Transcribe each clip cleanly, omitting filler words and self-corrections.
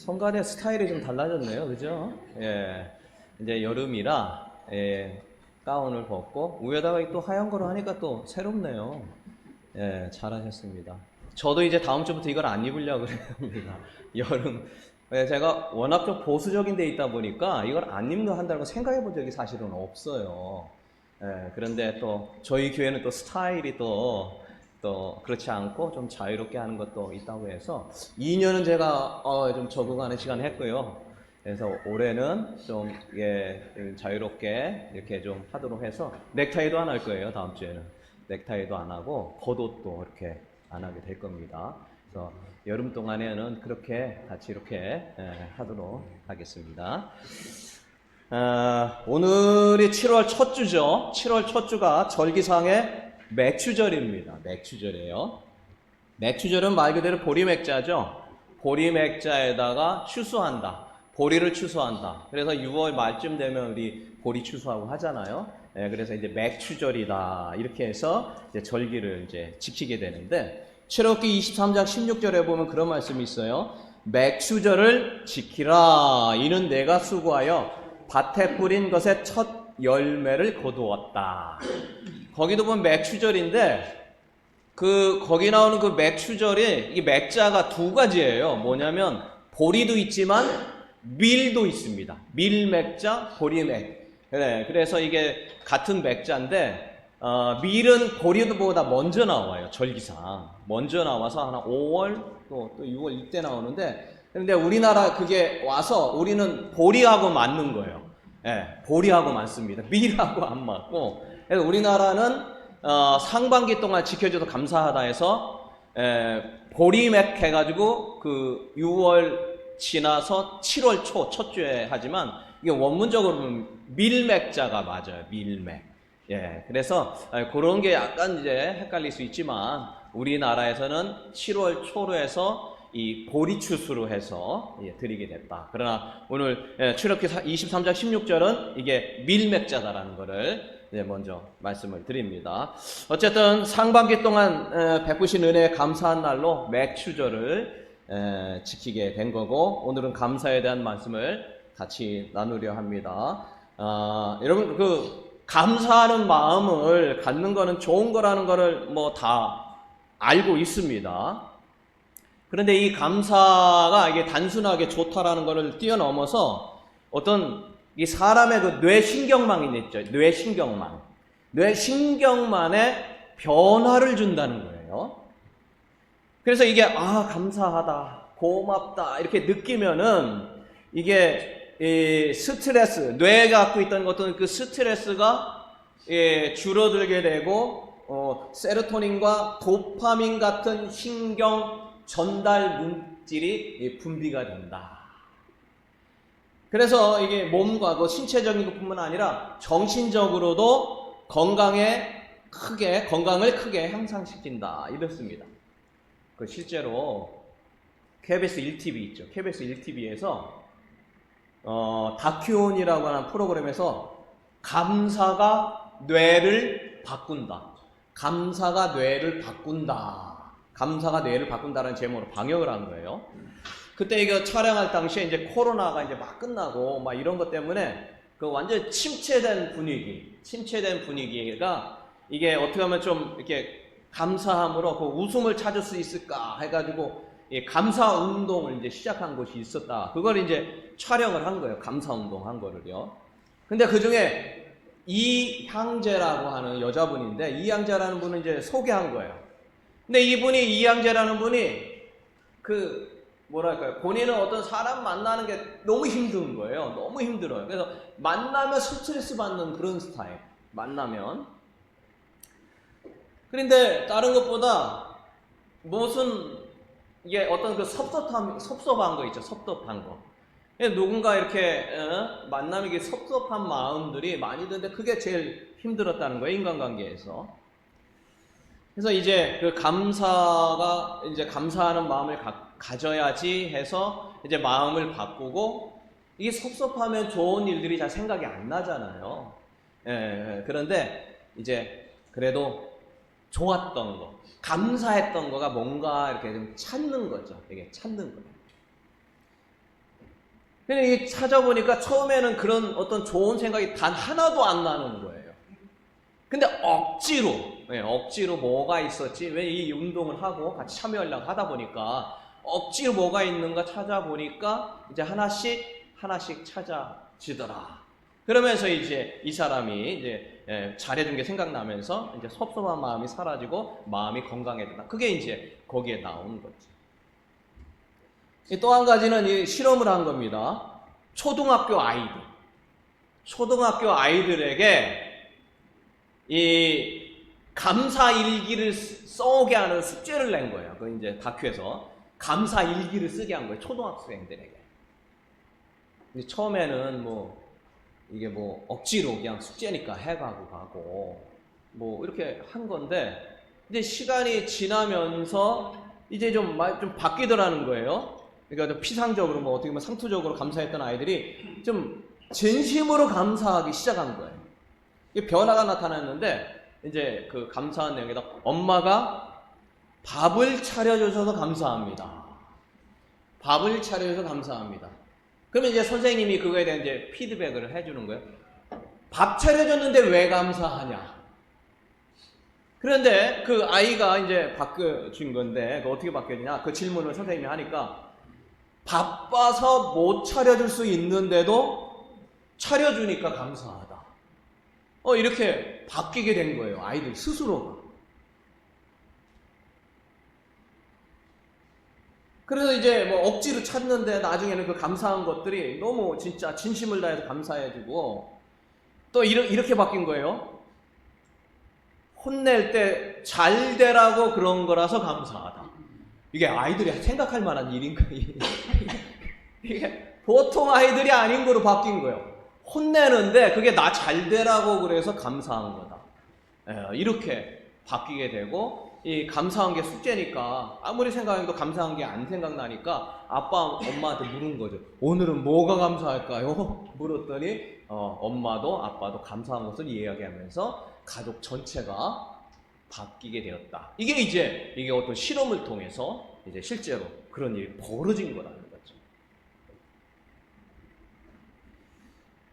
성가대 스타일이 좀 달라졌네요. 그죠? 예. 이제 여름이라, 가운을 벗고, 위에다가 또 하얀 거로 하니까 또 새롭네요. 예, 잘하셨습니다. 저도 이제 다음 주부터 이걸 안 입으려고 그럽니다. 여름. 제가 워낙 좀 보수적인 데 있다 보니까 이걸 안 입는 한다는 거 생각해 본 적이 사실은 없어요. 그런데 또 저희 교회는 또 스타일이 또 그렇지 않고 좀 자유롭게 하는 것도 있다고 해서 2년은 제가 좀 적응하는 시간을 했고요. 그래서 올해는 좀 자유롭게 이렇게 좀 하도록 해서 넥타이도 안 할 거예요. 다음 주에는 넥타이도 안 하고 겉옷도 이렇게 안 하게 될 겁니다. 그래서 여름 동안에는 그렇게 같이 이렇게 하도록 하겠습니다. 오늘이 7월 첫 주죠. 7월 첫 주가 절기상의 맥추절입니다. 맥추절이에요. 맥추절은 말 그대로 보리맥자죠. 보리맥자에다가 추수한다. 보리를 추수한다. 그래서 6월 말쯤 되면 우리 보리 추수하고 하잖아요. 그래서 이제 맥추절이다. 이렇게 해서 이제 절기를 이제 지키게 되는데, 출애굽기 23장 16절에 보면 그런 말씀이 있어요. 맥추절을 지키라. 이는 내가 수고하여 밭에 뿌린 것의 첫 열매를 거두었다. 거기도 보면 맥추절인데, 거기 나오는 그 맥추절이, 이 맥자가 두 가지예요. 뭐냐면, 보리도 있지만, 밀도 있습니다. 밀맥자, 보리맥. 그래서 이게 같은 맥자인데, 밀은 보리보다 먼저 나와요. 절기상. 먼저 나와서 한 5월, 또 6월 이때 나오는데, 근데 우리나라 그게 와서 우리는 보리하고 맞는 거예요. 보리하고 맞습니다. 밀하고 안 맞고. 그래서 우리나라는 상반기 동안 지켜줘서 감사하다 해서 보리맥 해가지고 그 6월 지나서 7월 초 첫 주에 하지만 이게 원문적으로는 밀맥자가 맞아요. 밀맥. 그래서 그런 게 약간 이제 헷갈릴 수 있지만 우리나라에서는 7월 초로 해서 이 보리 추수로 해서 드리게 됐다. 그러나 오늘 출애굽기 23장 16절은 이게 밀맥자다라는 거를 먼저 말씀을 드립니다. 어쨌든 상반기 동안 베푸신 은혜에 감사한 날로 맥추절을 지키게 된 거고, 오늘은 감사에 대한 말씀을 같이 나누려 합니다. 여러분, 감사하는 마음을 갖는 거는 좋은 거라는 거를 뭐 다 알고 있습니다. 그런데 이 감사가 이게 단순하게 좋다라는 거를 뛰어넘어서 어떤 이 사람의 그 뇌신경망이 있죠. 뇌신경망. 뇌신경만에 변화를 준다는 거예요. 그래서 이게 감사하다, 고맙다 이렇게 느끼면은 이게 스트레스, 뇌가 갖고 있던 어떤 그 스트레스가 줄어들게 되고 세로토닌과 도파민 같은 신경 전달 물질이 분비가 된다. 그래서 이게 몸과 신체적인 것뿐만 아니라 정신적으로도 건강을 크게 향상시킨다. 이렇습니다. 실제로 KBS 1TV 있죠. KBS 1TV에서 다큐온이라고 하는 프로그램에서 감사가 뇌를 바꾼다. 감사가 뇌를 바꾼다. 감사가 뇌를 바꾼다는 제목으로 방영을 한 거예요. 그때 이거 촬영할 당시에 이제 코로나가 이제 막 끝나고 막 이런 것 때문에 완전 침체된 분위기가 이게 어떻게 하면 좀 이렇게 감사함으로 웃음을 찾을 수 있을까 해가지고 감사 운동을 이제 시작한 곳이 있었다. 그걸 이제 촬영을 한 거예요. 감사 운동 한 거를요. 근데 그 중에 이향재라고 하는 여자분인데, 이향재라는 분은 이제 소개한 거예요. 근데 이향재라는 분이 본인은 어떤 사람 만나는 게 너무 힘든 거예요. 너무 힘들어요. 그래서 만나면 스트레스 받는 그런 스타일. 만나면. 그런데 다른 것보다 이게 어떤 섭섭한 거 있죠. 섭섭한 거. 누군가 이렇게 만나면 이게 섭섭한 마음들이 많이 드는데 그게 제일 힘들었다는 거예요. 인간관계에서. 그래서 이제 감사하는 마음을 가져야지 해서 이제 마음을 바꾸고, 이게 섭섭하면 좋은 일들이 잘 생각이 안 나잖아요. 그런데 이제 그래도 좋았던 거, 감사했던 거가 뭔가 이렇게 좀 찾는 거죠. 이게 찾는 거예요. 근데 이게 찾아보니까 처음에는 그런 어떤 좋은 생각이 단 하나도 안 나는 거예요. 근데 억지로 뭐가 있었지? 왜 이 운동을 하고 같이 참여하려고 하다 보니까 억지로 뭐가 있는가 찾아보니까 이제 하나씩 찾아지더라. 그러면서 이제 이 사람이 이제 잘해준 게 생각나면서 이제 섭섭한 마음이 사라지고 마음이 건강해졌다. 그게 이제 거기에 나온 거죠. 또 한 가지는 이 실험을 한 겁니다. 초등학교 아이들에게 이 감사 일기를 써오게 하는 숙제를 낸 거예요. 그 이제 다큐에서 감사 일기를 쓰게 한 거예요. 초등학생들에게. 근데 처음에는 이게 억지로 그냥 숙제니까 해가고 가고 이렇게 한 건데, 이제 시간이 지나면서 이제 좀 바뀌더라는 거예요. 그러니까 좀 피상적으로 어떻게 보면 상투적으로 감사했던 아이들이 좀 진심으로 감사하기 시작한 거예요. 이게 변화가 나타났는데, 이제 그 감사한 내용에다 엄마가 밥을 차려주셔서 감사합니다. 밥을 차려줘서 감사합니다. 그러면 이제 선생님이 그거에 대한 이제 피드백을 해주는 거예요. 밥 차려줬는데 왜 감사하냐? 그런데 그 아이가 이제 바꿔준 건데, 어떻게 바뀌었냐? 그 질문을 선생님이 하니까 바빠서 못 차려줄 수 있는데도 차려주니까 감사하다. 이렇게 바뀌게 된 거예요. 아이들 스스로가. 그래서 이제 억지로 찾는데 나중에는 그 감사한 것들이 너무 진짜 진심을 다해서 감사해주고, 또 이렇게 바뀐 거예요. 혼낼 때 잘 되라고 그런 거라서 감사하다. 이게 아이들이 생각할 만한 일인가? 이게 보통 아이들이 아닌 거로 바뀐 거예요. 혼내는데 그게 나 잘 되라고 그래서 감사한 거다. 이렇게 바뀌게 되고, 이 감사한 게 숙제니까 아무리 생각해도 감사한 게 안 생각나니까 아빠 엄마한테 물은 거죠. 오늘은 뭐가 감사할까요? 물었더니 엄마도 아빠도 감사한 것을 이야기하면서 가족 전체가 바뀌게 되었다. 이게 어떤 실험을 통해서 이제 실제로 그런 일이 벌어진 거라는 거죠.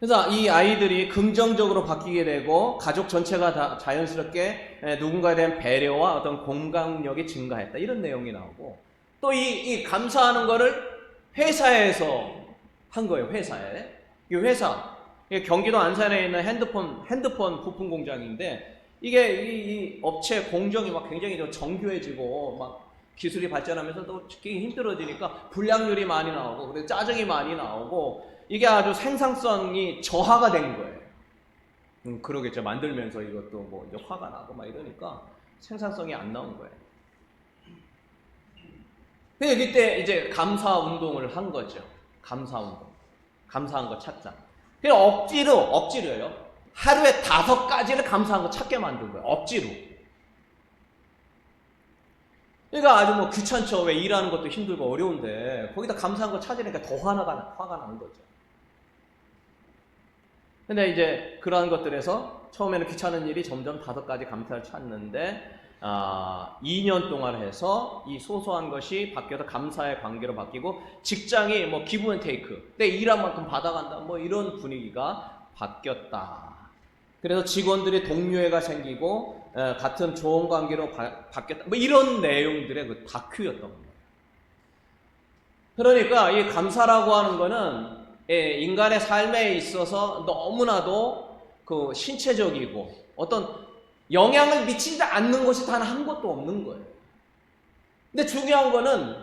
그래서 이 아이들이 긍정적으로 바뀌게 되고 가족 전체가 다 자연스럽게 누군가에 대한 배려와 어떤 공감력이 증가했다. 이런 내용이 나오고, 또 이 감사하는 거를 회사에서 한 거예요. 이 회사. 경기도 안산에 있는 핸드폰 부품 공장인데, 이게 이 업체 공정이 막 굉장히 정교해지고 막 기술이 발전하면서 또 찍기 힘들어지니까 불량률이 많이 나오고, 그래서 짜증이 많이 나오고, 이게 아주 생산성이 저하가 된 거예요. 그러겠죠. 만들면서 이것도 이제 화가 나고 막 이러니까 생산성이 안 나온 거예요. 근데 그때 이제 감사 운동을 한 거죠. 감사 운동. 감사한 거 찾자. 그냥 억지로요. 하루에 5가지를 감사한 거 찾게 만든 거예요. 억지로. 그러니까 아주 귀찮죠. 왜 일하는 것도 힘들고 어려운데 거기다 감사한 거 찾으니까 더 화가 나는 거죠. 근데 이제 그러한 것들에서 처음에는 귀찮은 일이 점점 5가지 감사를 찾는데, 2년 동안 해서 이 소소한 것이 바뀌어서 감사의 관계로 바뀌고, 직장이 기브 앤 테이크, 내 일한 만큼 받아간다, 이런 분위기가 바뀌었다. 그래서 직원들이 동료애가 생기고 같은 좋은 관계로 바뀌었다. 이런 내용들의 그 다큐였던 거예요. 그러니까 이 감사라고 하는 거는 인간의 삶에 있어서 너무나도 그 신체적이고 어떤 영향을 미치지 않는 것이 단 한 것도 없는 거예요. 근데 중요한 거는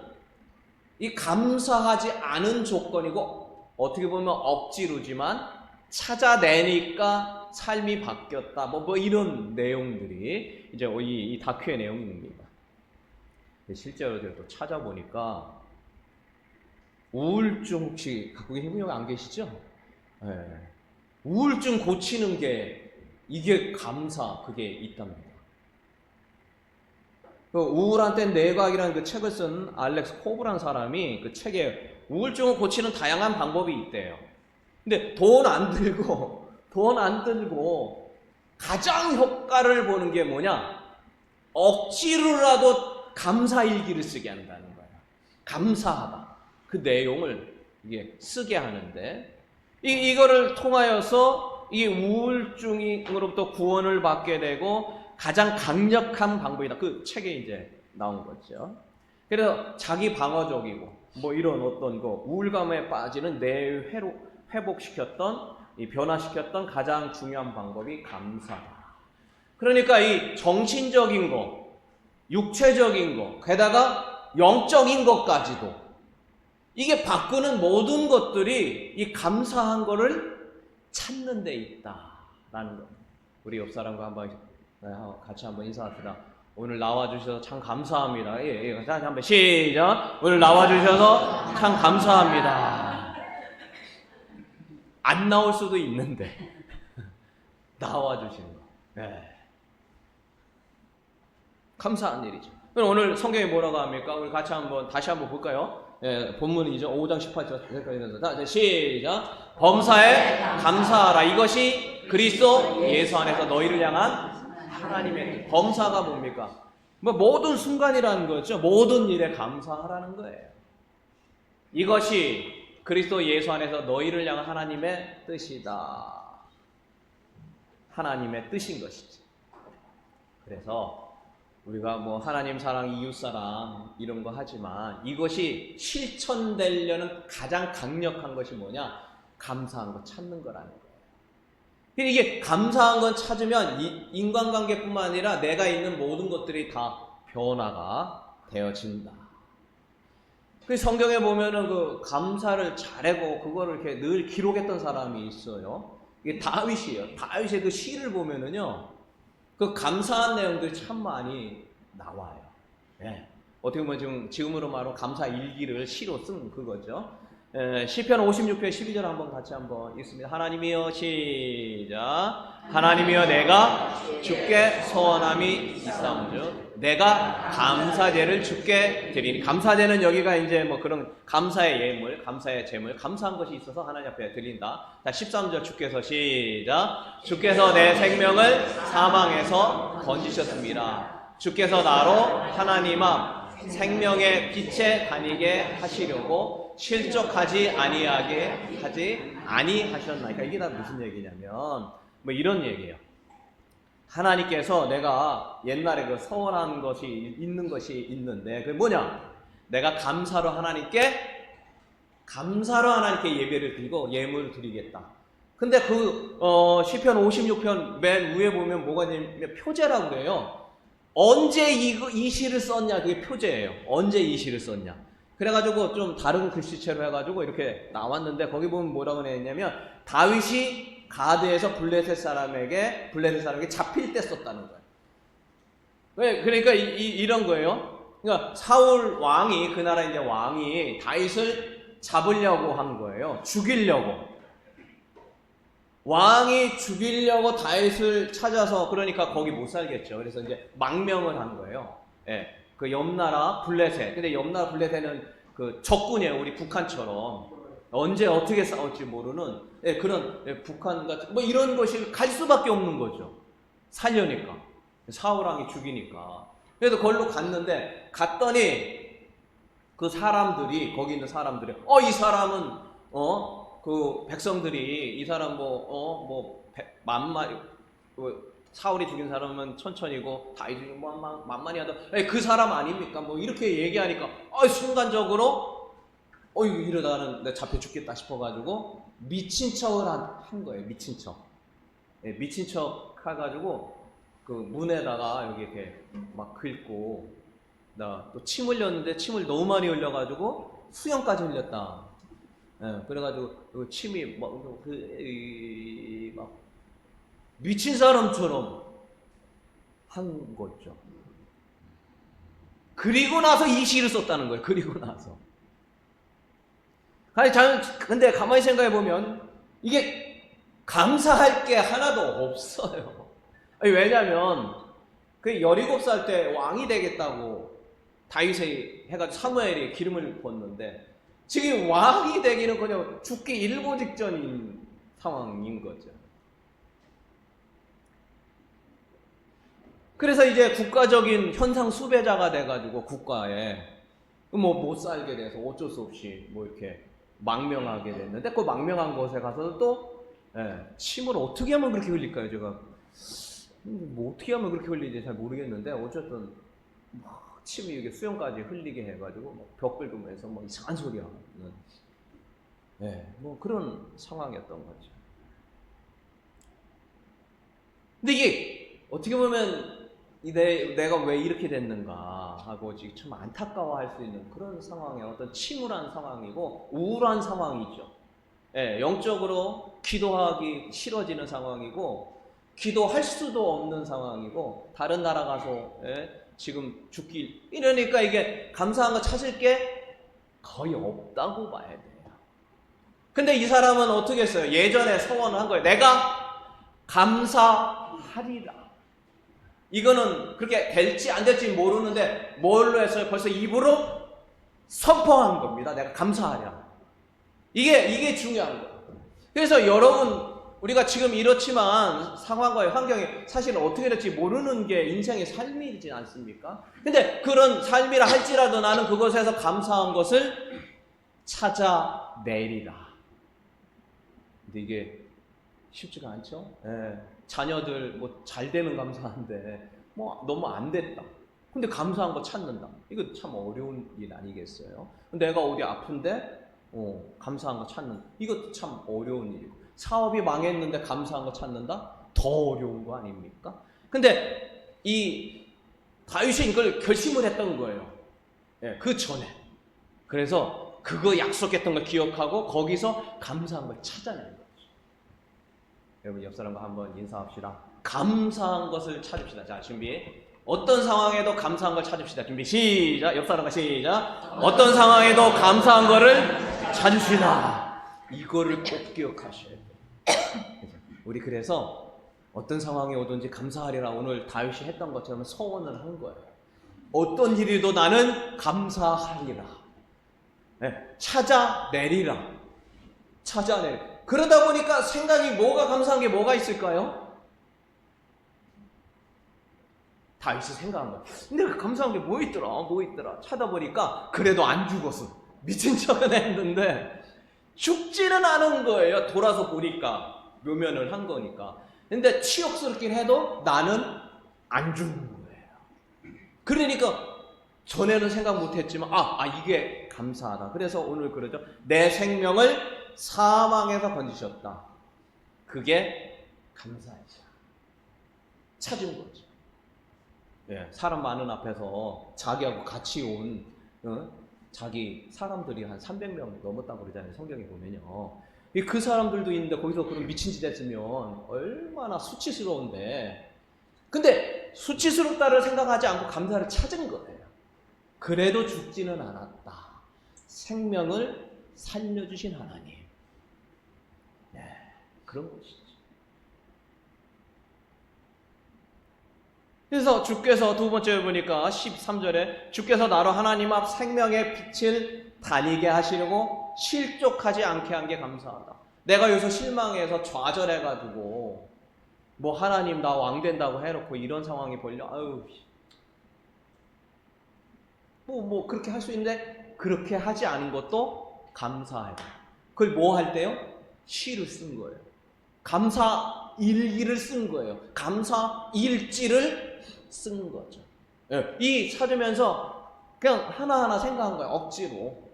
이 감사하지 않은 조건이고, 어떻게 보면 억지로지만 찾아내니까 삶이 바뀌었다. 이런 내용들이 이제 이 다큐의 내용입니다. 실제로 또 찾아보니까 우울증 혹시 갖고 계신 분 여기 안 계시죠? 네. 우울증 고치는 게 이게 그게 있답니다. 그 우울한 때 내과학이라는 그 책을 쓴 알렉스 코브라는 사람이 그 책에 우울증을 고치는 다양한 방법이 있대요. 근데 돈 안 들고 가장 효과를 보는 게 뭐냐? 억지로라도 감사일기를 쓰게 한다는 거예요. 감사하다. 그 내용을 이게 쓰게 하는데 이거를 통하여서 이 우울증으로부터 구원을 받게 되고 가장 강력한 방법이다. 그 책에 이제 나온 거죠. 그래서 자기 방어적이고 뭐 이런 어떤 거 우울감에 빠지는 뇌를 회복시켰던 이 변화시켰던 가장 중요한 방법이 감사다. 그러니까 이 정신적인 거, 육체적인 거, 게다가 영적인 것까지도 이게 바꾸는 모든 것들이 이 감사한 거를 찾는 데 있다라는 거. 우리 옆 사람과 한번 같이 한번 인사합시다. 오늘 나와주셔서 참 감사합니다. 예. 자, 한번 시작. 오늘 나와주셔서 참 감사합니다. 안 나올 수도 있는데 나와주시는 거. 네. 감사한 일이죠. 그럼 오늘 성경에 뭐라고 합니까? 우리 같이 다시 한번 볼까요? 예, 본문이죠. 5장 18절. 자, 시작. 범사에 감사하라. 이것이 그리스도 예수 안에서 너희를 향한 하나님의 뜻. 범사가 뭡니까? 뭐 모든 순간이라는 거죠. 모든 일에 감사하라는 거예요. 이것이 그리스도 예수 안에서 너희를 향한 하나님의 뜻이다. 하나님의 뜻인 것이지. 그래서 우리가 뭐 하나님 사랑, 이웃 사랑 이런 거 하지만 이것이 실천되려는 가장 강력한 것이 뭐냐? 감사한 거 찾는 거라는 거예요. 이게 감사한 건 찾으면 인간관계뿐만 아니라 내가 있는 모든 것들이 다 변화가 되어진다. 그 성경에 보면은 그 감사를 잘하고 그거를 이렇게 늘 기록했던 사람이 있어요. 이게 다윗이에요. 다윗의 그 시를 보면은요, 그 감사한 내용들이 참 많이 나와요. 예. 어떻게 보면 지금으로 말하면 감사 일기를 시로 쓴 그거죠. 시편 56편 12절 같이 한번 읽습니다. 하나님이여 시작. 하나님이여 내가 주께 소원함이 있사온즉 내가 감사제를 주께 드리니. 감사제는 여기가 이제 뭐 그런 감사의 예물, 감사의 제물, 감사한 것이 있어서 하나님 앞에 드린다. 자, 13절 주께서 시작. 주께서 내 생명을 사망에서 건지셨습니다. 주께서 나로 하나님 앞 생명의 빛에 다니게 하시려고 실족하지 아니하게 하지 아니하셨나이까. 이게 다 무슨 얘기냐면 뭐 이런 얘기예요. 하나님께서 내가 옛날에 그 서원한 것이 있는데 그게 뭐냐? 내가 감사로 하나님께 예배를 드리고 예물을 드리겠다. 근데 시편 56편 맨 위에 보면 뭐가 있냐면 표제라고 그래요. 언제 이 시를 썼냐? 그게 표제예요. 언제 이 시를 썼냐? 그래가지고 좀 다른 글씨체로 해가지고 이렇게 나왔는데 거기 보면 뭐라고 했냐면 다윗이 가드에서 블레셋 사람에게 잡힐 때 썼다는 거예요. 왜? 그러니까 이런 거예요. 그러니까 사울 왕이 그 나라 이제 왕이 다윗을 잡으려고 한 거예요. 죽이려고. 왕이 죽이려고 다윗을 찾아서 그러니까 거기 못 살겠죠. 그래서 이제 망명을 한 거예요. 예. 그 옆나라 블레셋. 근데 옆나라 블레셋은 그 적군이에요. 우리 북한처럼. 언제 어떻게 싸울지 모르는 그런 북한 같은 뭐 이런 것이 갈 수밖에 없는 거죠. 살려니까. 사울왕이 죽이니까. 그래서 거기로 갔더니 그 사람들이 거기 있는 사람들이 이 사람은 그 백성들이 이 사람 만마리 사울이 죽인 사람은 천천히고 다윗이 만만히 하다. 그 사람 아닙니까? 뭐 이렇게 얘기하니까 순간적으로 이러다가는 내가 잡혀 죽겠다 싶어가지고 미친 척을 한 거예요. 미친 척. 미친 척 해가지고 그 문에다가 여기 이렇게 막 긁고 나 또 침 흘렸는데 침을 너무 많이 흘려가지고 수염까지 흘렸다. 그래가지고 그 침이 막 미친 사람처럼 한 거죠. 그리고 나서 이 시를 썼다는 거예요. 그리고 나서. 근데 가만히 생각해 보면 이게 감사할 게 하나도 없어요. 왜냐면 그 17살 때 왕이 되겠다고 다윗이 해가지고 사무엘이 기름을 붓는데 지금 왕이 되기는 그냥 죽기 일보 직전인 상황인 거죠. 그래서 이제 국가적인 현상 수배자가 돼가지고 국가에 못 살게 돼서 어쩔 수 없이 이렇게 망명하게 됐는데 그 망명한 곳에 가서 또 침을 어떻게 하면 그렇게 흘릴까요? 제가 뭐 어떻게 하면 그렇게 흘리지 잘 모르겠는데 어쨌든 막 침이 이게 수영까지 흘리게 해가지고 벽 긁으면서 뭐 이상한 소리 하는 뭐 그런 상황이었던 거죠. 근데 이게 어떻게 보면 내가 왜 이렇게 됐는가 하고 지금 참 안타까워할 수 있는 그런 상황의 어떤 침울한 상황이고 우울한 상황이죠. 영적으로 기도하기 싫어지는 상황이고 기도할 수도 없는 상황이고 다른 나라 가서 지금 죽기 이러니까 이게 감사한 거 찾을 게 거의 없다고 봐야 돼요. 근데 이 사람은 어떻게 했어요? 예전에 서원을 한 거예요. 내가 감사하리라. 이거는 그렇게 될지 안 될지 모르는데 뭘로 했어요? 벌써 입으로 선포한 겁니다. 내가 감사하랴. 이게 중요한 거예요. 그래서 여러분 우리가 지금 이렇지만 상황과 환경이 사실 어떻게 될지 모르는 게 인생의 삶이지 않습니까? 근데 그런 삶이라 할지라도 나는 그것에서 감사한 것을 찾아내리라. 근데 이게 쉽지가 않죠? 자녀들 뭐 잘 되면 감사한데 뭐 너무 안 됐다. 근데 감사한 거 찾는다. 이거 참 어려운 일 아니겠어요? 내가 어디 아픈데 감사한 거 찾는다. 이것도 참 어려운 일이고 사업이 망했는데 감사한 거 찾는다? 더 어려운 거 아닙니까? 근데 이 다윗이 이걸 결심을 했던 거예요. 그 전에. 그래서 그거 약속했던 걸 기억하고 거기서 감사한 걸 찾아낸 거죠. 여러분 옆 사람과 한번 인사합시다. 감사한 것을 찾읍시다. 자, 준비. 어떤 상황에도 감사한 걸 찾읍시다. 준비 시작. 옆 사람과 시작. 어떤 상황에도 감사한 거를 찾읍시다. 이거를 꼭 기억하셔야 돼요. 우리 그래서 어떤 상황이 오든지 감사하리라 오늘 다윗이 했던 것처럼 서원을 한 거예요. 어떤 일이도 나는 감사하리라. 찾아내리라. 찾아내리라. 그러다 보니까 생각이 뭐가 감사한 게 뭐가 있을까요? 다윗이 생각한 거야. 근데 그 감사한 게 뭐 있더라? 찾아보니까 그래도 안 죽었어. 미친 척은 했는데 죽지는 않은 거예요. 돌아서 보니까 묘면을 한 거니까. 근데 치욕스럽긴 해도 나는 안 죽는 거예요. 그러니까 전에는 생각 못했지만 이게 감사하다. 그래서 오늘 그러죠. 내 생명을 사망에서 건지셨다. 그게 감사이죠. 찾은 거죠. 사람 많은 앞에서 자기하고 같이 온 자기 사람들이 한 300명 넘었다고 그러잖아요. 성경에 보면요. 그 사람들도 있는데 거기서 그런 미친 짓 했으면 얼마나 수치스러운데. 근데 수치스럽다를 생각하지 않고 감사를 찾은 거예요. 그래도 죽지는 않았다. 생명을 살려주신 하나님. 그런 것이죠. 그래서 주께서 두 번째 보니까 13절에 주께서 나로 하나님 앞 생명의 빛을 다니게 하시려고 실족하지 않게 한 게 감사하다. 내가 여기서 실망해서 좌절해가지고 뭐 하나님 나 왕 된다고 해놓고 이런 상황이 벌려 뭐 그렇게 할 수 있는데 그렇게 하지 않은 것도 감사해요. 그걸 뭐 할 때요? 시를 쓴 거예요. 감사 일기를 쓴 거예요. 감사 일지를 쓴 거죠. 이 찾으면서 그냥 하나하나 생각한 거예요. 억지로.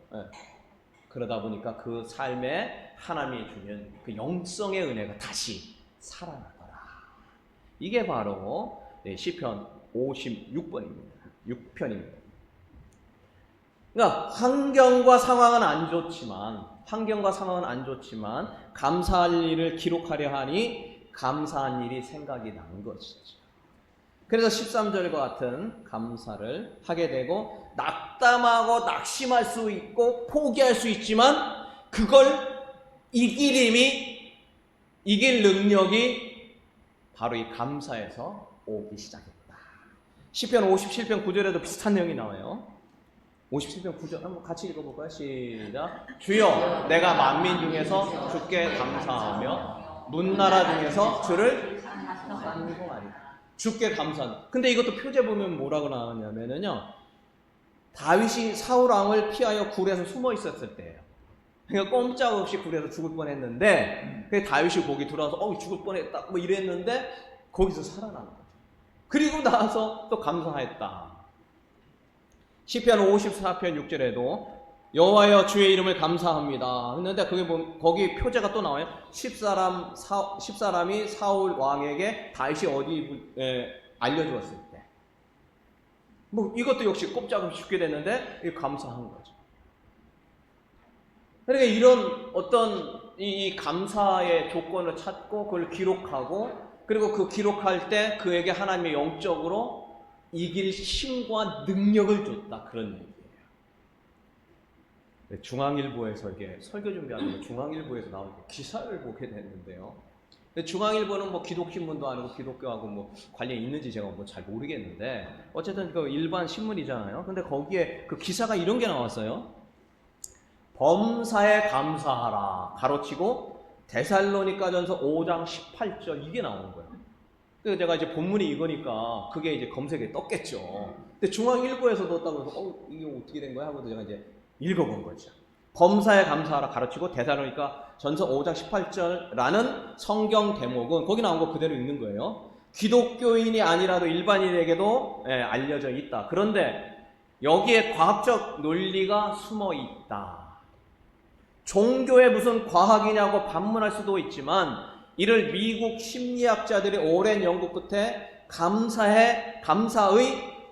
그러다 보니까 그 삶에 하나님이 주는 그 영성의 은혜가 다시 살아나더라. 이게 바로 시편 56번입니다. 6편입니다. 그러니까 환경과 상황은 안 좋지만 감사할 일을 기록하려 하니 감사한 일이 생각이 난 것이죠. 그래서 13절과 같은 감사를 하게 되고 낙담하고 낙심할 수 있고 포기할 수 있지만 그걸 이길 능력이 바로 이 감사에서 오기 시작했다. 시편 57편 9절에도 비슷한 내용이 나와요. 57편 9절 한번 같이 읽어볼까요? 시작. 주여 내가 만민 중에서 주께 감사하며 문나라 중에서 주를 찬송하리라. 주께 감사한다. 근데 이것도 표제 보면 뭐라고 나왔냐면요. 다윗이 사울 왕을 피하여 굴에서 숨어 있었을 때예요. 그러니까 꼼짝없이 굴에서 죽을 뻔했는데 다윗이 거기 들어와서 죽을 뻔했다 뭐 이랬는데 거기서 살아난 거죠. 그리고 나서 또 감사했다. 시편 54편 6절에도 여호와여 주의 이름을 감사합니다. 했는데 그게 거기 표제가 또 나와요. 10사람이 사울 왕에게 다윗이 어디 알려주었을 때. 뭐 이것도 역시 꼼짝없이 죽게 됐는데 감사한 거죠. 그러니까 이런 어떤 이 감사의 조건을 찾고 그걸 기록하고 그리고 그 기록할 때 그에게 하나님의 영적으로 이길 힘과 능력을 줬다. 그런 얘기예요. 중앙일보에서 이게 설교 준비하는 거 중앙일보에서 나온 기사를 보게 됐는데요. 중앙일보는 뭐 기독신문도 아니고 기독교하고 뭐 관련이 있는지 제가 뭐 잘 모르겠는데 어쨌든 그 일반 신문이잖아요. 근데 거기에 그 기사가 이런 게 나왔어요. 범사에 감사하라 가로치고 데살로니가전서 5장 18절 이게 나온 거예요. 그래서 제가 이제 본문이 이거니까 그게 이제 검색에 떴겠죠. 근데 중앙일보에서 떴다고 해서 이게 어떻게 된 거야 하고 제가 이제 읽어본 거죠. 범사에 감사하라 가르치고 데살로니가 전서 5장 18절라는 성경 대목은 거기 나온 거 그대로 읽는 거예요. 기독교인이 아니라도 일반인에게도 알려져 있다. 그런데 여기에 과학적 논리가 숨어 있다. 종교에 무슨 과학이냐고 반문할 수도 있지만 이를 미국 심리학자들이 오랜 연구 끝에 감사의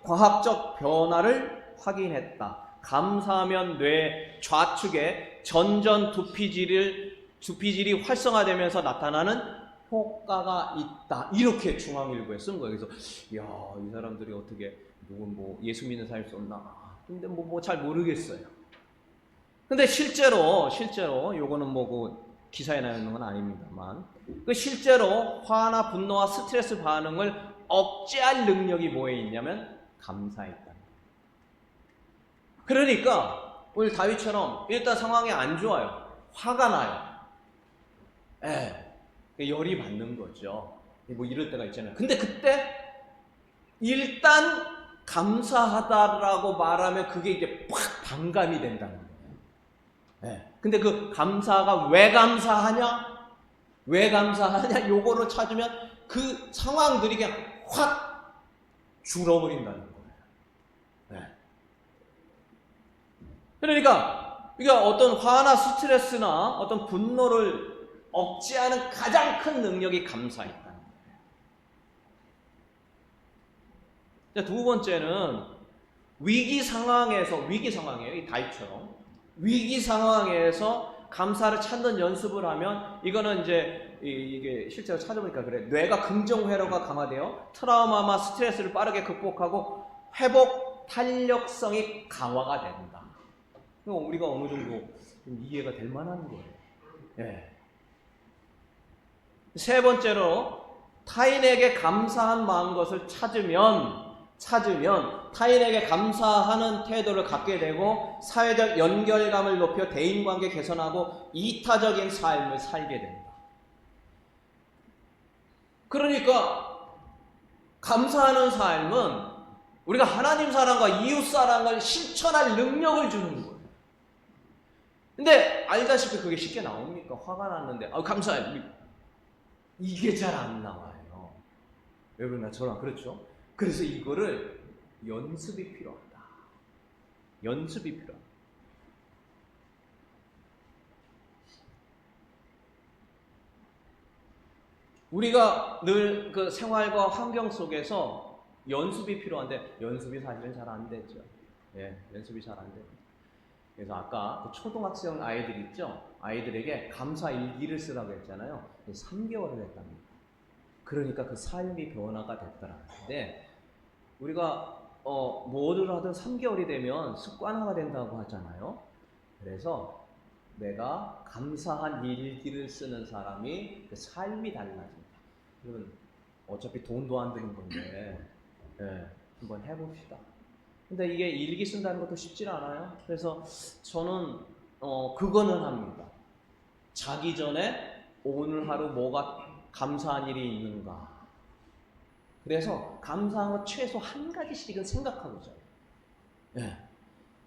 과학적 변화를 확인했다. 감사하면 뇌 좌측에 전전 두피질이 활성화되면서 나타나는 효과가 있다. 이렇게 중앙일보에 쓴 거예요. 그래서 이야, 이 사람들이 어떻게 누군 뭐 예수 믿는 사람이 썼나? 근데 뭐 잘 모르겠어요. 근데 실제로 요거는 뭐 그 기사에 나와 있는 건 아닙니다만 그 실제로 화나 분노와 스트레스 반응을 억제할 능력이 뭐에 있냐면 감사에 있다. 그러니까 오늘 다윗처럼 일단 상황이 안 좋아요. 화가 나요. 열이 받는 거죠. 뭐 이럴 때가 있잖아요. 근데 그때 일단 감사하다라고 말하면 그게 이제 팍 반감이 된다는 거예요. 근데 그 감사가 왜 감사하냐? 요거를 찾으면 그 상황들이 그냥 확 줄어버린다는 거예요. 그러니까 이게 어떤 화나 스트레스나 어떤 분노를 억제하는 가장 큰 능력이 감사있다는 거예요. 두 번째는 위기 상황이에요. 이 다윗처럼 위기 상황에서 감사를 찾는 연습을 하면 이거는 이제 이게 실제로 찾아보니까 그래. 뇌가 긍정 회로가 강화되어 트라우마나 스트레스를 빠르게 극복하고 회복 탄력성이 강화가 된다. 우리가 어느 정도 좀 이해가 될 만한 거예요. 세 번째로 타인에게 감사한 마음것을 찾으면 타인에게 감사하는 태도를 갖게 되고 사회적 연결감을 높여 대인관계 개선하고 이타적인 삶을 살게 된다. 그러니까 감사하는 삶은 우리가 하나님 사랑과 이웃 사랑을 실천할 능력을 주는 거예요. 근데 알다시피 그게 쉽게 나옵니까? 화가 났는데 감사해. 이게 잘 안 나와요. 여러분나 저랑 그렇죠? 그래서 이거를 연습이 필요하다. 우리가 늘 그 생활과 환경 속에서 연습이 필요한데 연습이 사실은 잘 안 되죠. 연습이 잘 안 돼요. 그래서 아까 그 초등학생 아이들 있죠? 아이들에게 감사 일기를 쓰라고 했잖아요. 3개월을 했답니다. 그러니까 그 삶이 변화가 됐더라는데 우리가 뭐를 하든 3개월이 되면 습관화가 된다고 하잖아요. 그래서 내가 감사한 일기를 쓰는 사람이 그 삶이 달라진다. 그러면 어차피 돈도 안 드는 건데 한번 해봅시다. 근데 이게 일기 쓴다는 것도 쉽지 않아요. 그래서 저는 그거는 합니다. 자기 전에 오늘 하루 뭐가 감사한 일이 있는가. 그래서 감사한 거 최소 한 가지씩은 생각하고 자요.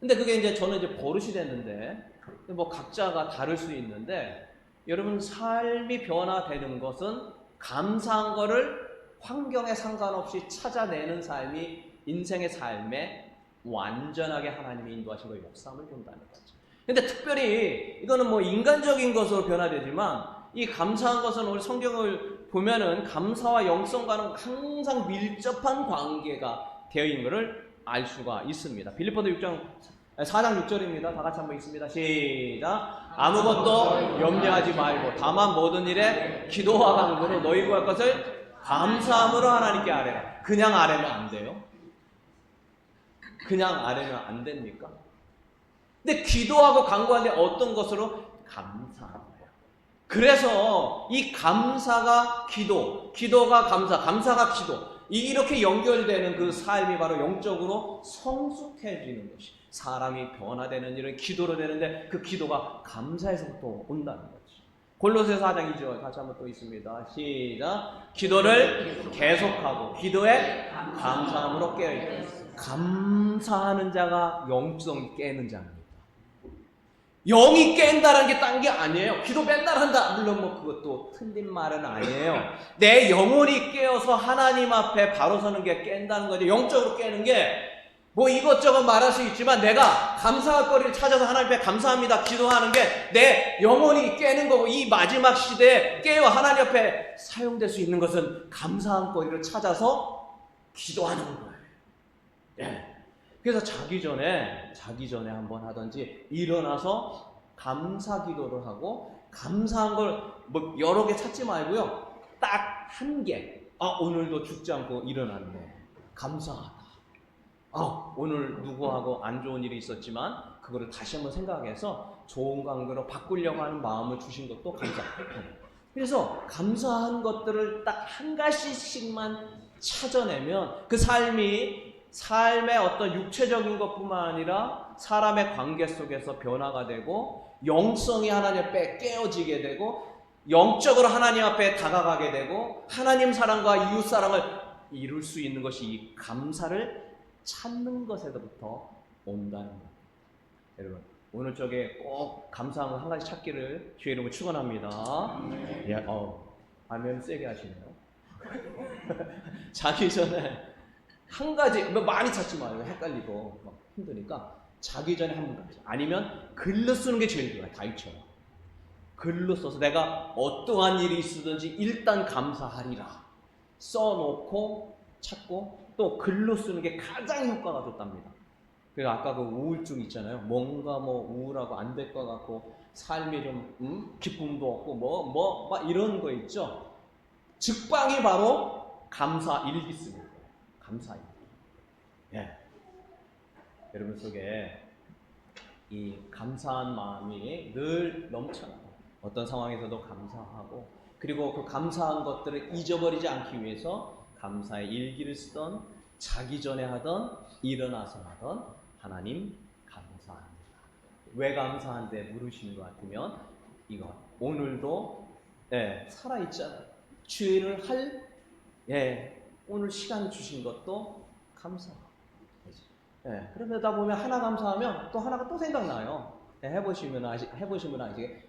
근데 그게 이제 저는 이제 버릇이 됐는데 뭐 각자가 다를 수 있는데 여러분 삶이 변화되는 것은 감사한 거를 환경에 상관없이 찾아내는 삶이 인생의 삶에 완전하게 하나님이 인도하신 거 역사함을 본다는 거죠. 근데 특별히 이거는 뭐 인간적인 것으로 변화되지만 이 감사한 것은 우리 성경을 보면은 감사와 영성과는 항상 밀접한 관계가 되어 있는 것을 알 수가 있습니다. 빌립보서 4장 6절입니다. 다 같이 한번 읽습니다. 시작. 아무것도 염려하지 말고 다만 모든 일에 기도와 간구로 너희 구할 것을 감사함으로 하나님께 아뢰라. 그냥 아뢰면 안 돼요? 그냥 아뢰면 안 됩니까? 근데 기도하고 간구하는데 어떤 것으로? 감사한 거예요. 그래서 이 감사가 기도, 기도가 감사, 감사가 기도, 이렇게 연결되는 그 삶이 바로 영적으로 성숙해지는 것이, 사람이 변화되는 일은 기도로 되는데 그 기도가 감사에서부터 온다는 거죠. 골로새서 4장 2절 같이 한번 또 있습니다. 시작. 기도를 계속하고 기도에 감사함으로 깨어있다. 감사하는 자가 영성이 깨는 자입니다. 영이 깬다는 게 딴 게 아니에요. 기도 맨날 한다. 물론 뭐 그것도 틀린 말은 아니에요. 내 영혼이 깨어서 하나님 앞에 바로 서는 게 깬다는 거죠. 영적으로 깨는 게 뭐 이것저것 말할 수 있지만 내가 감사할 거리를 찾아서 하나님 앞에 감사합니다 기도하는 게 내 영혼이 깨는 거고, 이 마지막 시대에 깨어 하나님 앞에 사용될 수 있는 것은 감사한 거리를 찾아서 기도하는 거예요. 예. 그래서 자기 전에 한번 하든지 일어나서 감사 기도를 하고, 감사한 걸 뭐 여러 개 찾지 말고요. 딱 한 개. 오늘도 죽지 않고 일어났네. 감사하다. 오늘 누구하고 안 좋은 일이 있었지만 그거를 다시 한번 생각해서 좋은 관계로 바꾸려고 하는 마음을 주신 것도 감사해요. 그래서 감사한 것들을 딱 한 가지씩만 찾아내면 그 삶의 어떤 육체적인 것뿐만 아니라 사람의 관계 속에서 변화가 되고, 영성이 하나님 앞에 깨어지게 되고, 영적으로 하나님 앞에 다가가게 되고, 하나님 사랑과 이웃 사랑을 이룰 수 있는 것이 이 감사를 찾는 것에서부터 온다는 거예요. 여러분, 오늘 쪽에 꼭 감사한 거 한 가지 찾기를 주의 이름으로 축원합니다. 예, 아멘 세게 하시네요. 자기 전에 한 가지, 많이 찾지 마요. 헷갈리고 막 힘드니까 자기 전에 한 가지, 아니면 글로 쓰는 게 제일 좋아요. 다이처럼 글로 써서 내가 어떠한 일이 있으든지 일단 감사하리라 써놓고 찾고, 또 글로 쓰는 게 가장 효과가 좋답니다. 그래서 아까 그 우울증 있잖아요. 뭔가 뭐 우울하고 안 될 것 같고 삶에 좀 기쁨도 없고 막 이런 거 있죠. 직방이 바로 감사 일기 쓰는 거예요. 감사 일기. 예. 여러분 속에 이 감사한 마음이 늘 넘쳐나요. 어떤 상황에서도 감사하고, 그리고 그 감사한 것들을 잊어버리지 않기 위해서 감사의 일기를 쓰던, 자기 전에 하던, 일어나서 하던, 하나님 감사합니다. 왜 감사한데 물으시는 것 같으면 이거 오늘도 살아있잖아요. 주일을 할 오늘 시간 주신 것도 감사하고, 그러다 보면 하나 감사하면 또 하나가 또 생각나요. 해보시면 아시게.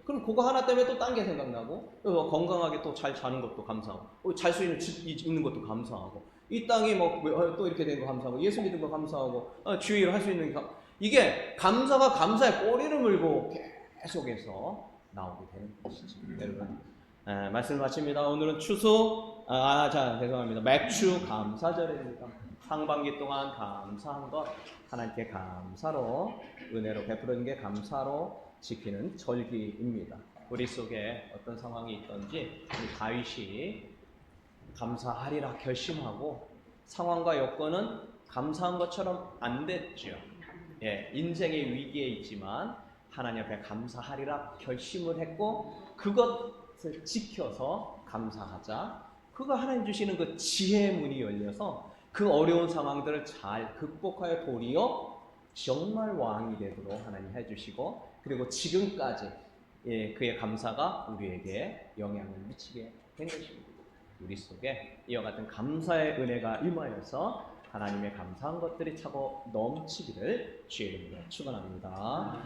그럼 그거 하나 때문에 또 딴 게 생각나고, 건강하게 또 잘 자는 것도 감사하고, 잘 수 있는 집 있는 것도 감사하고, 이 땅이 또 이렇게 된 거 감사하고, 예수 믿은 거 감사하고, 주일을 할 수 있는 이게 감사가 감사의 꼬리를 물고 계속해서 나오게 되는 것이죠. 여러분, 말씀을 마칩니다. 오늘은 죄송합니다. 맥주 감사절입니다. 상반기 동안 감사한 것, 하나님께 감사로, 은혜로 베푸는 게 감사로 지키는 절기입니다. 우리 속에 어떤 상황이 있든지 우리 다윗이 감사하리라 결심하고, 상황과 여건은 감사한 것처럼 안 됐죠. 인생의 위기에 있지만 하나님 앞에 감사하리라 결심을 했고, 그것을 지켜서 감사하자. 그거 하나님 주시는 그 지혜의 문이 열려서 그 어려운 상황들을 잘 극복하여 도리어 정말 왕이 되도록 하나님 해주시고, 그리고 지금까지 그의 감사가 우리에게 영향을 미치게 된 것입니다. 우리 속에 이와 같은 감사의 은혜가 임하여서 하나님의 감사한 것들이 차고 넘치기를 주의 이름으로 축원합니다.